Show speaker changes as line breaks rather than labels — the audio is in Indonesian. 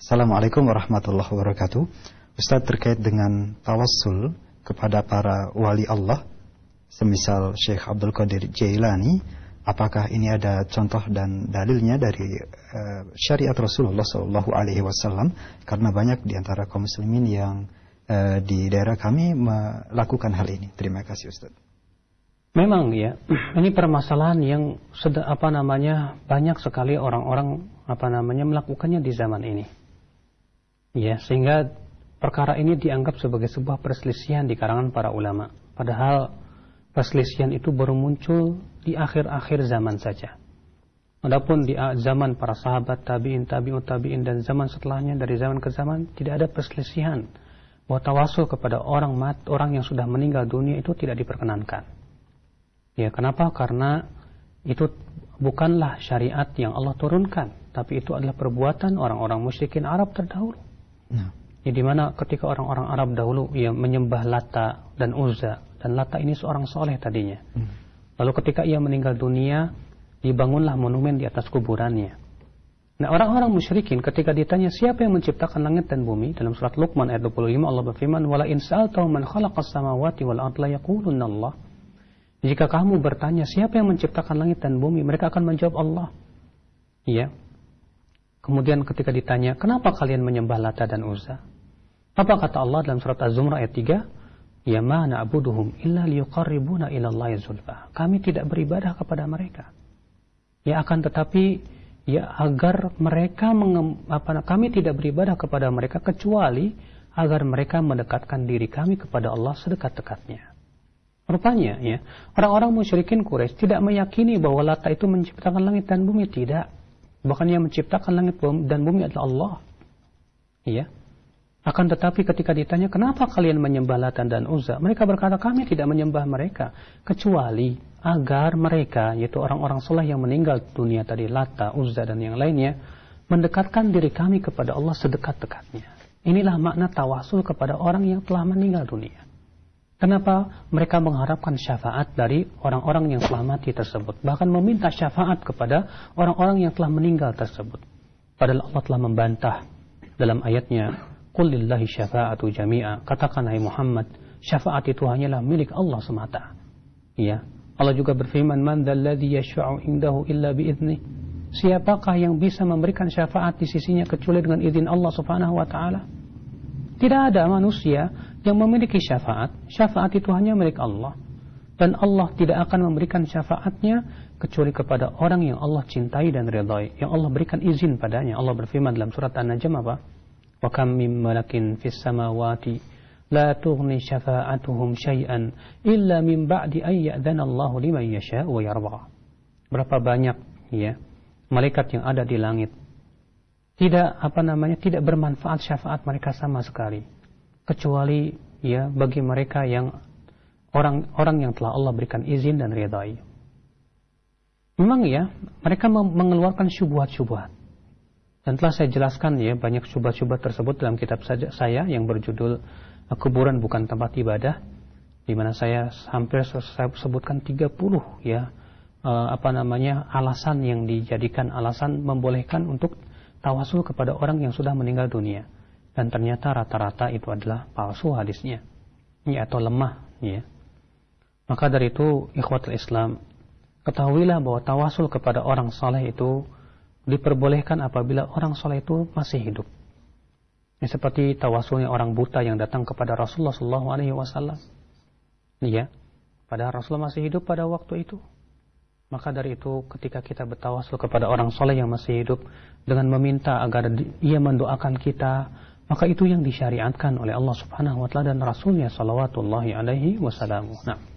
Assalamualaikum warahmatullahi wabarakatuh. Ustaz, terkait dengan tawassul kepada para wali Allah, semisal Syekh Abdul Qadir Jailani, apakah ini ada contoh dan dalilnya dari syariat Rasulullah SAW? Karena banyak di antara kaum muslimin yang di daerah kami melakukan hal ini. Terima kasih Ustaz.
Memang ya, ini permasalahan yang banyak sekali orang-orang melakukannya di zaman ini. Ya, sehingga perkara ini dianggap sebagai sebuah perselisihan di kalangan para ulama. Padahal perselisihan itu baru muncul di akhir-akhir zaman saja. Adapun di zaman para sahabat, tabi'in, tabi'ut tabi'in dan zaman setelahnya, dari zaman ke zaman tidak ada perselisihan bahwa tawasul kepada orang yang sudah meninggal dunia itu tidak diperkenankan. Ya, kenapa? Karena itu bukanlah syariat yang Allah turunkan, tapi itu adalah perbuatan orang-orang musyrikin Arab terdahulu. Ya, di mana ketika orang-orang Arab dahulu ia menyembah Lata dan Uzza, dan Lata ini seorang soleh tadinya. Lalu ketika ia meninggal dunia, dibangunlah monumen di atas kuburannya. Nah, orang-orang musyrikin ketika ditanya siapa yang menciptakan langit dan bumi, dalam surat Luqman ayat 25 Allah berfirman, "Wala in sa'altahum man khalaqas samawati wal arda la yaqulunna Allah." Jika kamu bertanya siapa yang menciptakan langit dan bumi, mereka akan menjawab Allah. Iya. Kemudian ketika ditanya, kenapa kalian menyembah Lata dan Uzza? Apa kata Allah dalam surat Az-Zumar ayat 3? Ya ma na'buduhum illa liyuqarribuna ila Allahi zulfa. Kami tidak beribadah kepada mereka. Ya, akan tetapi ya agar mereka kami tidak beribadah kepada mereka kecuali agar mereka mendekatkan diri kami kepada Allah sedekat-dekatnya. Rupanya ya, orang-orang musyrikin Quraisy tidak meyakini bahwa Lata itu menciptakan langit dan bumi, tidak. Bahkan yang menciptakan langit dan bumi adalah Allah. Iya. Akan tetapi ketika ditanya kenapa kalian menyembah Lata dan Uzza, mereka berkata kami tidak menyembah mereka kecuali agar mereka, yaitu orang-orang saleh yang meninggal dunia tadi, Lata, Uzza dan yang lainnya, mendekatkan diri kami kepada Allah sedekat-dekatnya. Inilah makna tawasul kepada orang yang telah meninggal dunia. Kenapa? Mereka mengharapkan syafaat dari orang-orang yang telah mati tersebut. Bahkan meminta syafaat kepada orang-orang yang telah meninggal tersebut. Padahal Allah telah membantah dalam ayatnya, Qul lillahi syafa'atu jami'a. Katakan hai Muhammad, syafaat itu hanyalah milik Allah semata. Ya. Allah juga berfirman, Man dzalladzi yashfa'u indahu illa bi'idznih. Siapakah yang bisa memberikan syafaat di sisinya kecuali dengan izin Allah Subhanahu wa taala? Tidak ada manusia yang memiliki syafaat. Syafaat itu hanya milik Allah. Dan Allah tidak akan memberikan syafaatnya kecuali kepada orang yang Allah cintai dan ridhai, yang Allah berikan izin padanya. Allah berfirman dalam surat An-Najm apa? Wa kam min malakin fis samawati la tughni syafa'atuhum syai'an illa min ba'di an ya'dana Allahu liman yasha'u wa yarda. Berapa banyak ya malaikat yang ada di langit, tidak tidak bermanfaat syafaat mereka sama sekali, kecuali ya bagi mereka yang orang yang telah Allah berikan izin dan ridhai. Memang ya mereka mengeluarkan syubhat-syubhat, dan telah saya jelaskan ya banyak syubhat-syubhat tersebut dalam kitab saya yang berjudul Kuburan Bukan Tempat Ibadah, di mana saya hampir sebutkan 30 ya alasan yang dijadikan alasan membolehkan untuk tawasul kepada orang yang sudah meninggal dunia, dan ternyata rata-rata itu adalah palsu hadisnya ya, atau lemah ya. Maka dari itu ikhwatul Islam, ketahuilah bahwa tawasul kepada orang saleh itu diperbolehkan apabila orang saleh itu masih hidup. Ya, seperti tawasulnya orang buta yang datang kepada Rasulullah SAW. Ya, padahal Rasulullah masih hidup pada waktu itu. Maka dari itu ketika kita bertawasul kepada orang soleh yang masih hidup dengan meminta agar ia mendoakan kita, maka itu yang disyariatkan oleh Allah Subhanahu wa taala dan Rasulnya sallallahu alaihi wasallam. Nah.